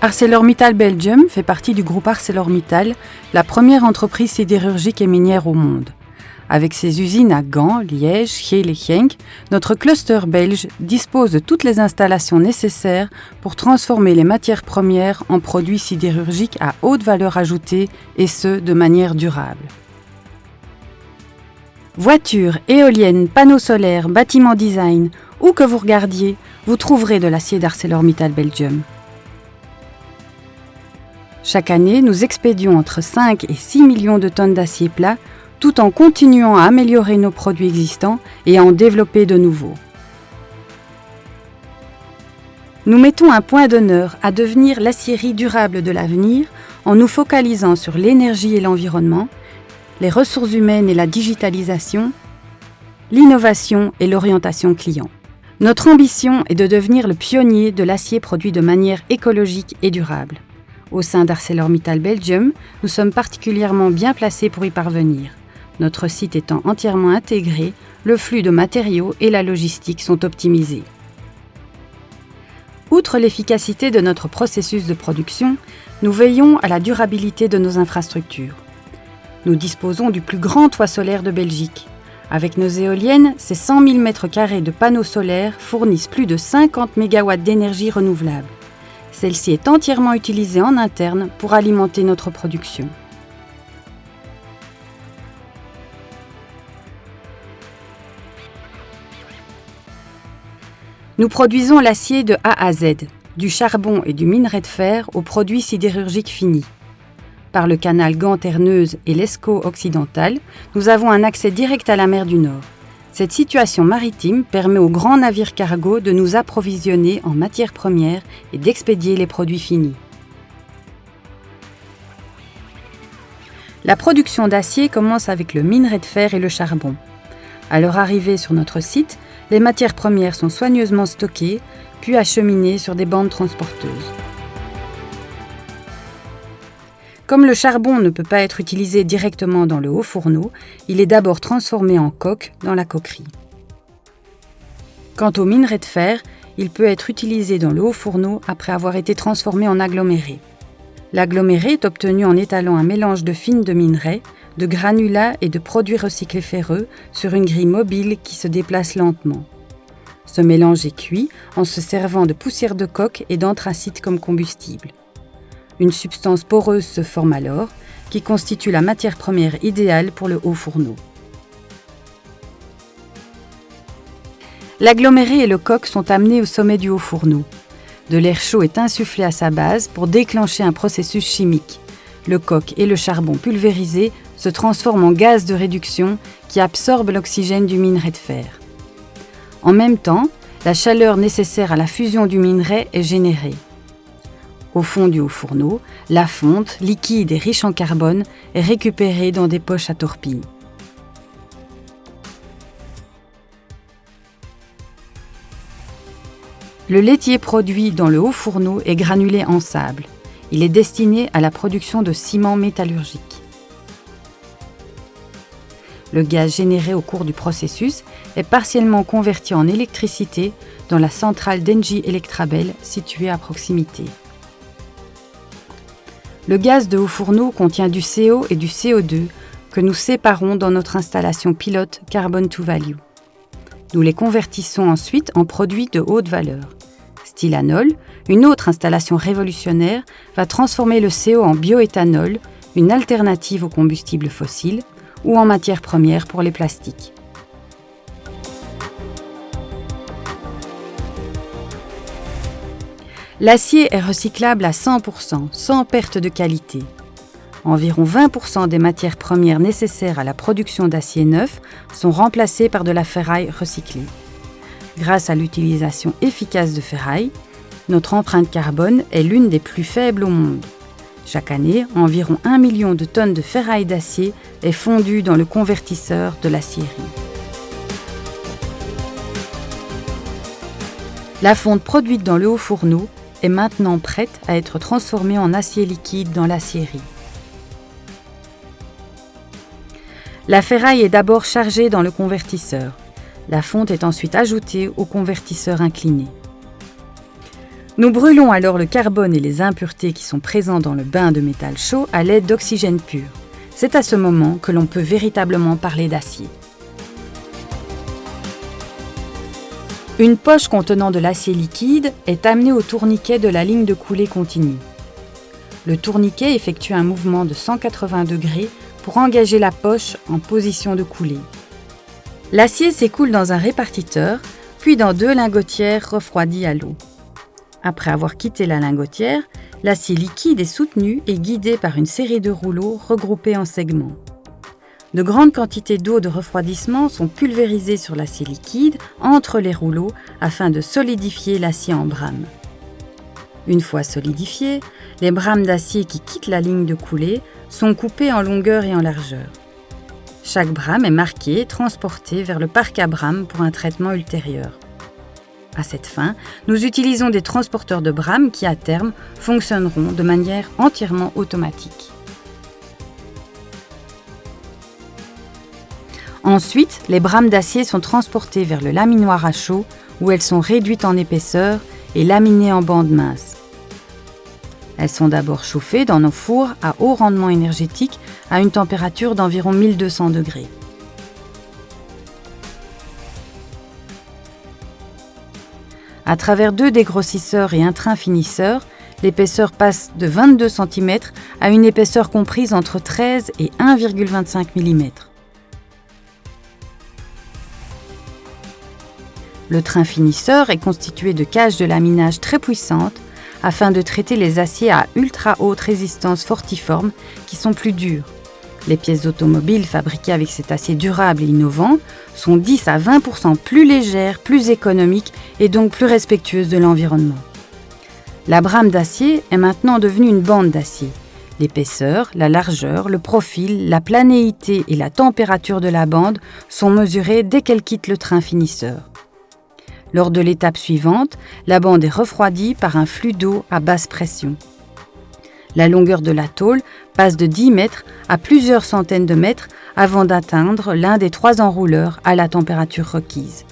ArcelorMittal Belgium fait partie du groupe ArcelorMittal, la première entreprise sidérurgique et minière au monde. Avec ses usines à Gand, Liège, Geel et Genk, notre cluster belge dispose de toutes les installations nécessaires pour transformer les matières premières en produits sidérurgiques à haute valeur ajoutée et ce, de manière durable. Voitures, éoliennes, panneaux solaires, bâtiments design, où que vous regardiez, vous trouverez de l'acier d'ArcelorMittal Belgium. Chaque année, nous expédions entre 5 et 6 millions de tonnes d'acier plat, tout en continuant à améliorer nos produits existants et à en développer de nouveaux. Nous mettons un point d'honneur à devenir l'acierie durable de l'avenir en nous focalisant sur l'énergie et l'environnement, les ressources humaines et la digitalisation, l'innovation et l'orientation client. Notre ambition est de devenir le pionnier de l'acier produit de manière écologique et durable. Au sein d'ArcelorMittal Belgium, nous sommes particulièrement bien placés pour y parvenir. Notre site étant entièrement intégré, le flux de matériaux et la logistique sont optimisés. Outre l'efficacité de notre processus de production, nous veillons à la durabilité de nos infrastructures. Nous disposons du plus grand toit solaire de Belgique. Avec nos éoliennes, ces 100 000 m² de panneaux solaires fournissent plus de 50 MW d'énergie renouvelable. Celle-ci est entièrement utilisée en interne pour alimenter notre production. Nous produisons l'acier de A à Z, du charbon et du minerai de fer aux produits sidérurgiques finis. Par le canal Gand-Terneuse et l'Escaut occidental, nous avons un accès direct à la mer du Nord. Cette situation maritime permet aux grands navires cargo de nous approvisionner en matières premières et d'expédier les produits finis. La production d'acier commence avec le minerai de fer et le charbon. À leur arrivée sur notre site, les matières premières sont soigneusement stockées, puis acheminées sur des bandes transporteuses. Comme le charbon ne peut pas être utilisé directement dans le haut fourneau, il est d'abord transformé en coke dans la coquerie. Quant au minerai de fer, il peut être utilisé dans le haut fourneau après avoir été transformé en aggloméré. L'aggloméré est obtenu en étalant un mélange de fines de minerai, de granulats et de produits recyclés ferreux sur une grille mobile qui se déplace lentement. Ce mélange est cuit en se servant de poussière de coke et d'anthracite comme combustible. Une substance poreuse se forme alors, qui constitue la matière première idéale pour le haut fourneau. L'aggloméré et le coke sont amenés au sommet du haut fourneau. De l'air chaud est insufflé à sa base pour déclencher un processus chimique. Le coke et le charbon pulvérisés se transforment en gaz de réduction qui absorbe l'oxygène du minerai de fer. En même temps, la chaleur nécessaire à la fusion du minerai est générée. Au fond du haut fourneau, la fonte, liquide et riche en carbone, est récupérée dans des poches à torpilles. Le laitier produit dans le haut fourneau est granulé en sable. Il est destiné à la production de ciment métallurgique. Le gaz généré au cours du processus est partiellement converti en électricité dans la centrale d'Engie Electrabel située à proximité. Le gaz de haut fourneau contient du CO et du CO2 que nous séparons dans notre installation pilote Carbon to Value. Nous les convertissons ensuite en produits de haute valeur. Stylanol, une autre installation révolutionnaire, va transformer le CO en bioéthanol, une alternative aux combustibles fossiles, ou en matière première pour les plastiques. L'acier est recyclable à 100%, sans perte de qualité. Environ 20% des matières premières nécessaires à la production d'acier neuf sont remplacées par de la ferraille recyclée. Grâce à l'utilisation efficace de ferraille, notre empreinte carbone est l'une des plus faibles au monde. Chaque année, environ 1 million de tonnes de ferraille d'acier est fondue dans le convertisseur de l'acierie. La fonte produite dans le haut fourneau est maintenant prête à être transformée en acier liquide dans l'acierie. La ferraille est d'abord chargée dans le convertisseur. La fonte est ensuite ajoutée au convertisseur incliné. Nous brûlons alors le carbone et les impuretés qui sont présents dans le bain de métal chaud à l'aide d'oxygène pur. C'est à ce moment que l'on peut véritablement parler d'acier. Une poche contenant de l'acier liquide est amenée au tourniquet de la ligne de coulée continue. Le tourniquet effectue un mouvement de 180 degrés pour engager la poche en position de coulée. L'acier s'écoule dans un répartiteur, puis dans 2 lingotières refroidies à l'eau. Après avoir quitté la lingotière, l'acier liquide est soutenu et guidé par une série de rouleaux regroupés en segments. De grandes quantités d'eau de refroidissement sont pulvérisées sur l'acier liquide entre les rouleaux afin de solidifier l'acier en brames. Une fois solidifiés, les brames d'acier qui quittent la ligne de coulée sont coupées en longueur et en largeur. Chaque brame est marquée et transportée vers le parc à brames pour un traitement ultérieur. À cette fin, nous utilisons des transporteurs de brames qui, à terme, fonctionneront de manière entièrement automatique. Ensuite, les brames d'acier sont transportées vers le laminoir à chaud où elles sont réduites en épaisseur et laminées en bandes minces. Elles sont d'abord chauffées dans nos fours à haut rendement énergétique à une température d'environ 1200 degrés. À travers 2 dégrossisseurs et un train finisseur, l'épaisseur passe de 22 cm à une épaisseur comprise entre 13 et 1,25 mm. Le train finisseur est constitué de cages de laminage très puissantes afin de traiter les aciers à ultra haute résistance fortiforme qui sont plus durs. Les pièces automobiles fabriquées avec cet acier durable et innovant sont 10 à 20% plus légères, plus économiques et donc plus respectueuses de l'environnement. La brame d'acier est maintenant devenue une bande d'acier. L'épaisseur, la largeur, le profil, la planéité et la température de la bande sont mesurées dès qu'elle quitte le train finisseur. Lors de l'étape suivante, la bande est refroidie par un flux d'eau à basse pression. La longueur de la tôle passe de 10 mètres à plusieurs centaines de mètres avant d'atteindre l'un des 3 enrouleurs à la température requise.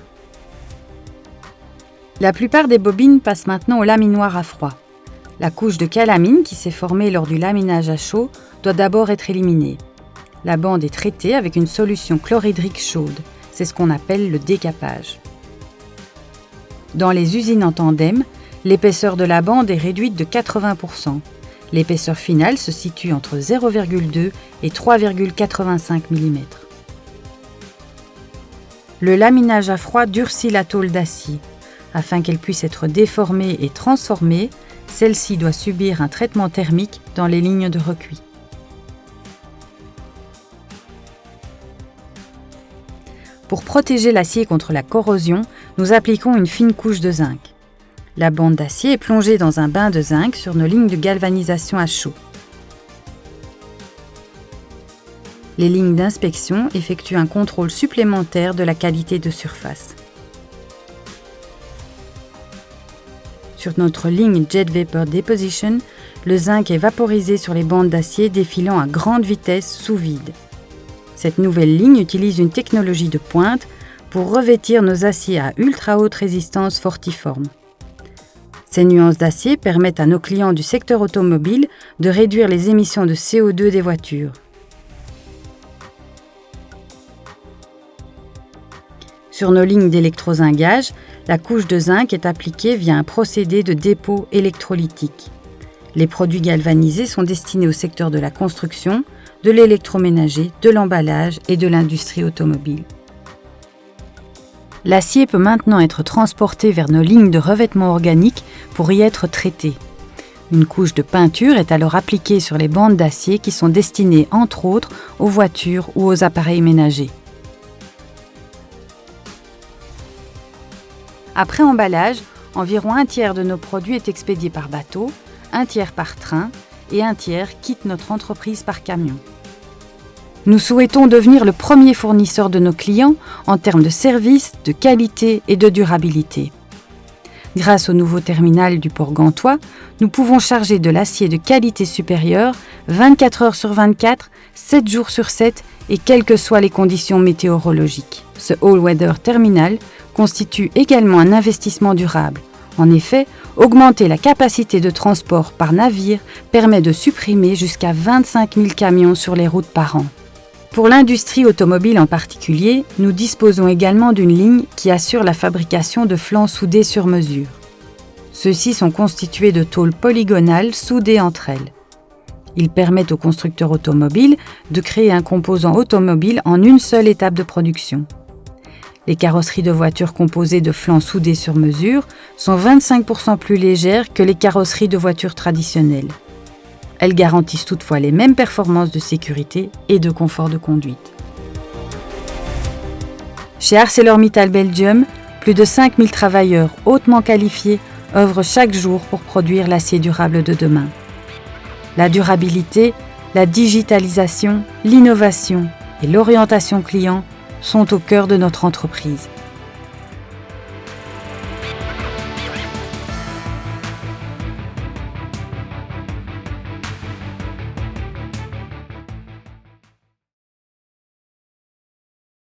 La plupart des bobines passent maintenant au laminoir à froid. La couche de calamine qui s'est formée lors du laminage à chaud doit d'abord être éliminée. La bande est traitée avec une solution chlorhydrique chaude. C'est ce qu'on appelle le décapage. Dans les usines en tandem, l'épaisseur de la bande est réduite de 80%. L'épaisseur finale se situe entre 0,2 et 3,85 mm. Le laminage à froid durcit la tôle d'acier. Afin qu'elle puisse être déformée et transformée, celle-ci doit subir un traitement thermique dans les lignes de recuit. Pour protéger l'acier contre la corrosion, nous appliquons une fine couche de zinc. La bande d'acier est plongée dans un bain de zinc sur nos lignes de galvanisation à chaud. Les lignes d'inspection effectuent un contrôle supplémentaire de la qualité de surface. Sur notre ligne Jet Vapor Deposition, le zinc est vaporisé sur les bandes d'acier défilant à grande vitesse sous vide. Cette nouvelle ligne utilise une technologie de pointe pour revêtir nos aciers à ultra haute résistance fortiforme. Ces nuances d'acier permettent à nos clients du secteur automobile de réduire les émissions de CO2 des voitures. Sur nos lignes d'électrozingage, la couche de zinc est appliquée via un procédé de dépôt électrolytique. Les produits galvanisés sont destinés au secteur de la construction, de l'électroménager, de l'emballage et de l'industrie automobile. L'acier peut maintenant être transporté vers nos lignes de revêtement organique pour y être traité. Une couche de peinture est alors appliquée sur les bandes d'acier qui sont destinées entre autres aux voitures ou aux appareils ménagers. Après emballage, environ un tiers de nos produits est expédié par bateau, un tiers par train et un tiers quitte notre entreprise par camion. Nous souhaitons devenir le premier fournisseur de nos clients en termes de service, de qualité et de durabilité. Grâce au nouveau terminal du port gantois, nous pouvons charger de l'acier de qualité supérieure 24 heures sur 24, 7 jours sur 7 et quelles que soient les conditions météorologiques. Ce all-weather terminal constitue également un investissement durable. En effet, Augmenter la capacité de transport par navire permet de supprimer jusqu'à 25 000 camions sur les routes par an. Pour l'industrie automobile en particulier, nous disposons également d'une ligne qui assure la fabrication de flancs soudés sur mesure. Ceux-ci sont constitués de tôles polygonales soudées entre elles. Ils permettent aux constructeurs automobiles de créer un composant automobile en une seule étape de production. Les carrosseries de voitures composées de flancs soudés sur mesure sont 25% plus légères que les carrosseries de voitures traditionnelles. Elles garantissent toutefois les mêmes performances de sécurité et de confort de conduite. Chez ArcelorMittal Belgium, plus de 5000 travailleurs hautement qualifiés œuvrent chaque jour pour produire l'acier durable de demain. La durabilité, la digitalisation, l'innovation et l'orientation client sont au cœur de notre entreprise.